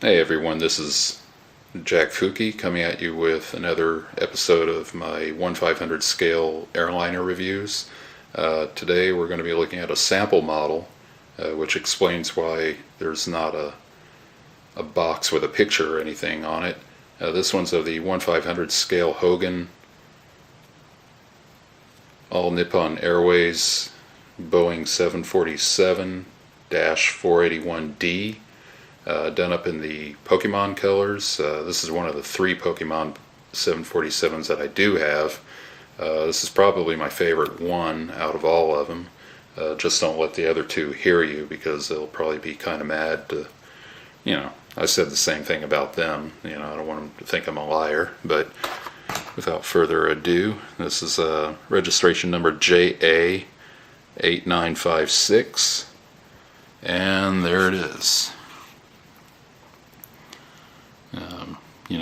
Hey everyone, this is Jack Fuki coming at you with another episode of my 1/500 scale airliner reviews. Today we're going to be looking at a sample model, which explains why there's not a box with a picture or anything on it. This one's of the 1/500 scale Hogan, all Nippon Airways Boeing 747-481D. Done up in the Pokemon colors. This is one of the 3 Pokemon 747s that I do have. This is probably my favorite one out of all of them. Just don't let the other 2 hear you, because they'll probably be kind of mad to, I said the same thing about them. I don't want them to think I'm a liar. But without further ado, this is registration number JA8956, and there it is.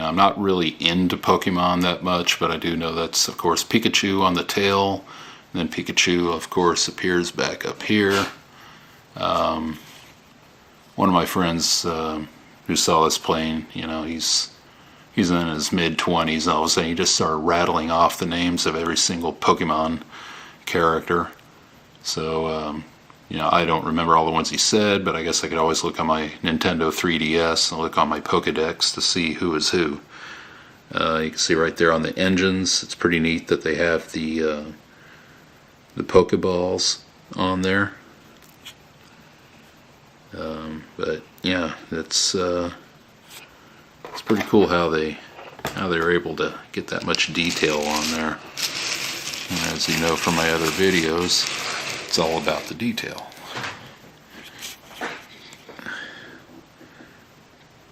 I'm not really into Pokemon that much, but I do know that's, of course, Pikachu on the tail, and then Pikachu, of course, appears back up here. One of my friends who saw this plane, he's in his mid-20s, and all of a sudden he just started rattling off the names of every single Pokemon character. So, I don't remember all the ones he said, but I guess I could always look on my Nintendo 3DS and look on my Pokedex to see who is who. You can see right there on the engines, it's pretty neat that they have the Pokeballs on there. But yeah, it's pretty cool how they were able to get that much detail on there. And as you know from my other videos, it's all about the detail.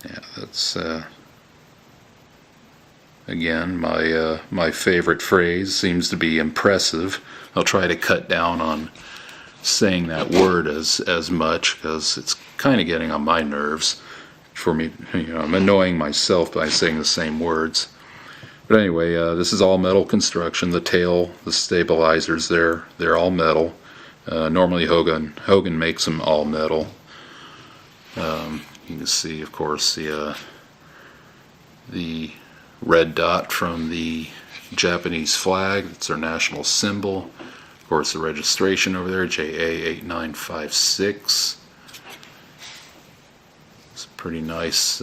Yeah, that's again my favorite phrase seems to be impressive. I'll try to cut down on saying that word as much, because it's kind of getting on my nerves. For me, I'm annoying myself by saying the same words. But anyway, this is all metal construction. The tail, the stabilizers, they're all metal. Normally Hogan makes them all metal. You can see, of course, the red dot from the Japanese flag. It's their national symbol. Of course, the registration over there, JA8956. It's a pretty nice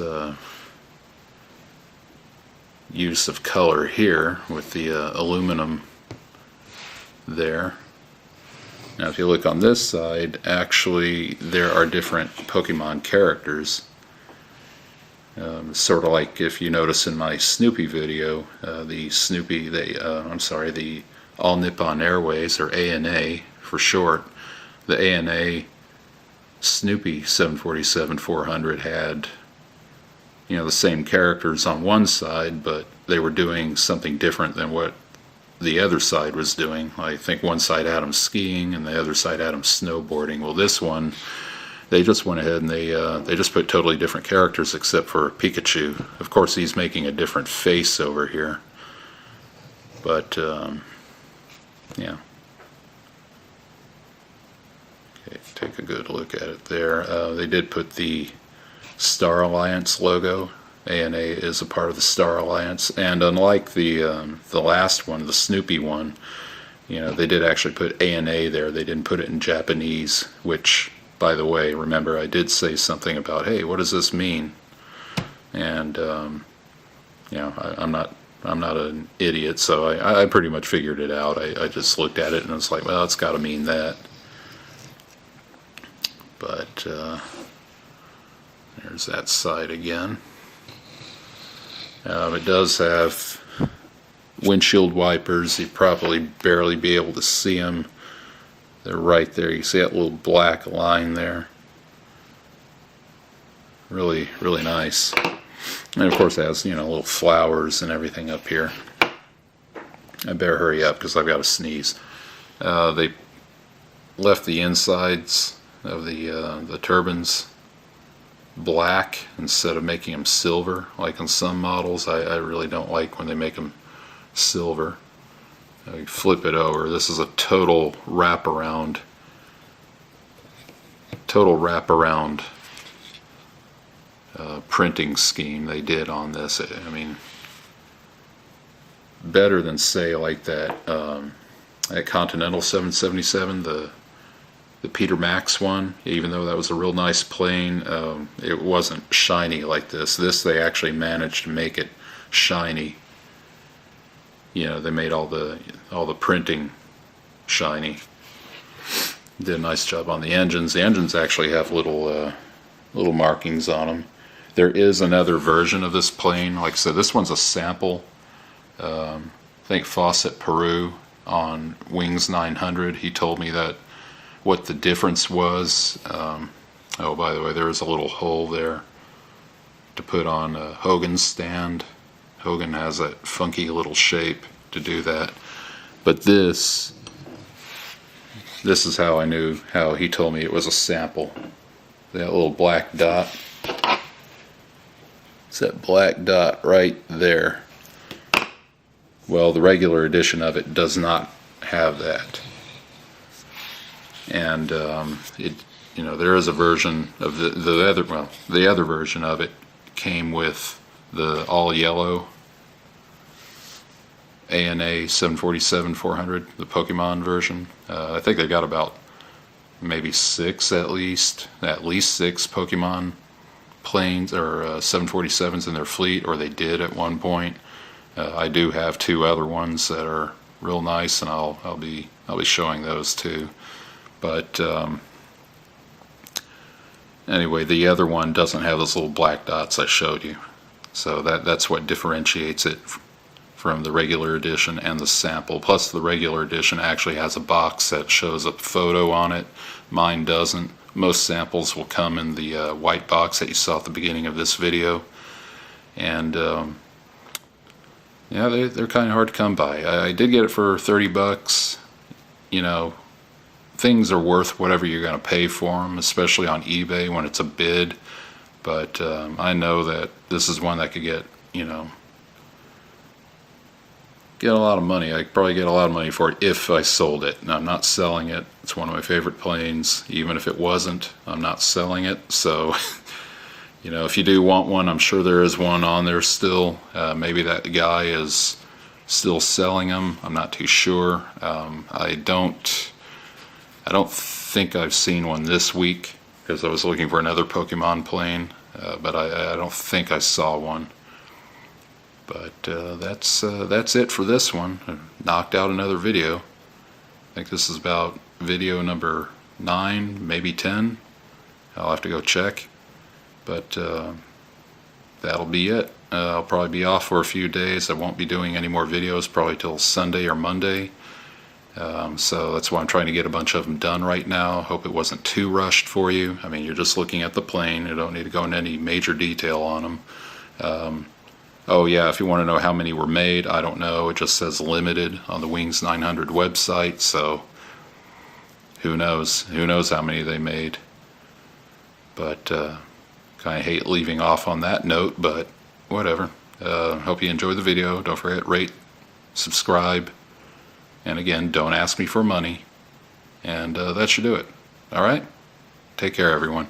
use of color here with the aluminum there. Now if you look on this side, actually there are different Pokemon characters. Sort of like if you notice in my Snoopy video, the All Nippon Airways, or ANA for short, the ANA Snoopy 747-400 had the same characters on one side, but they were doing something different than what the other side was doing. I think one side had them skiing and the other side had them snowboarding. Well, this one, they just went ahead and they just put totally different characters except for Pikachu. Of course, he's making a different face over here. But, yeah. Okay, take a good look at it there. They did put the Star Alliance logo. ANA is a part of the Star Alliance, and unlike the last one, the Snoopy one, they did actually put ANA there. They didn't put it in Japanese, which, by the way, remember I did say something about, hey, what does this mean? And I'm not an idiot, so I pretty much figured it out. I just looked at it and I was like, well, it's got to mean that. But there's that side again. It does have windshield wipers. You'd probably barely be able to see them. They're right there. You see that little black line there. Really, really nice. And of course it has, little flowers and everything up here. I better hurry up because I've got to sneeze. They left the insides of the turbines black instead of making them silver like in some models. I really don't like when they make them silver. You flip it over. This is a total wraparound printing scheme they did on this. I mean, better than, say, like that Continental 777, the Peter Max one. Even though that was a real nice plane, it wasn't shiny like this. This, they actually managed to make it shiny. You know, they made all the printing shiny. Did a nice job on the engines. The engines actually have little markings on them. There is another version of this plane. Like I said, this one's a sample. I think Fawcett Peru on Wings 900, he told me that what the difference was. Oh, by the way, there is a little hole there to put on Hogan's stand. Hogan has that funky little shape to do that. But this is how I knew, how he told me it was a sample. That little black dot. It's that black dot right there. Well, the regular edition of it does not have that. And you know, there is a version of the other version of it came with the all yellow ANA 747-400, the Pokemon version. I think they got about maybe at least 6 Pokemon planes or 747s in their fleet, or they did at one point. I do have 2 other ones that are real nice, and I'll be showing those too. But anyway, the other one doesn't have those little black dots I showed you, so that's what differentiates it from the regular edition and the sample. Plus, the regular edition actually has a box that shows a photo on it. Mine doesn't. Most samples will come in the white box that you saw at the beginning of this video, and yeah, they're kind of hard to come by. I did get it for 30 bucks. You know, things are worth whatever you're going to pay for them, especially on eBay when it's a bid. But I know that this is one that could get, you know, get a lot of money. I could probably get a lot of money for it if I sold it. And I'm not selling it. It's one of my favorite planes. Even if it wasn't, I'm not selling it. So, you know, if you do want one, I'm sure there is one on there still. Maybe that guy is still selling them. I'm not too sure. I don't think I've seen one this week, because I was looking for another Pokemon plane, but I don't think I saw one. But that's it for this one. I knocked out another video. I think this is about video number 9, maybe 10. I'll have to go check. But that'll be it. I'll probably be off for a few days. I won't be doing any more videos probably till Sunday or Monday. So that's why I'm trying to get a bunch of them done right now. Hope it wasn't too rushed for you. I mean, you're just looking at the plane. You don't need to go into any major detail on them. Oh yeah, if you want to know how many were made, I don't know. It just says limited on the Wings 900 website, so who knows? Who knows how many they made? But kind of hate leaving off on that note, but whatever. Hope you enjoyed the video. Don't forget, rate, subscribe, and again, don't ask me for money. And that should do it. All right? Take care, everyone.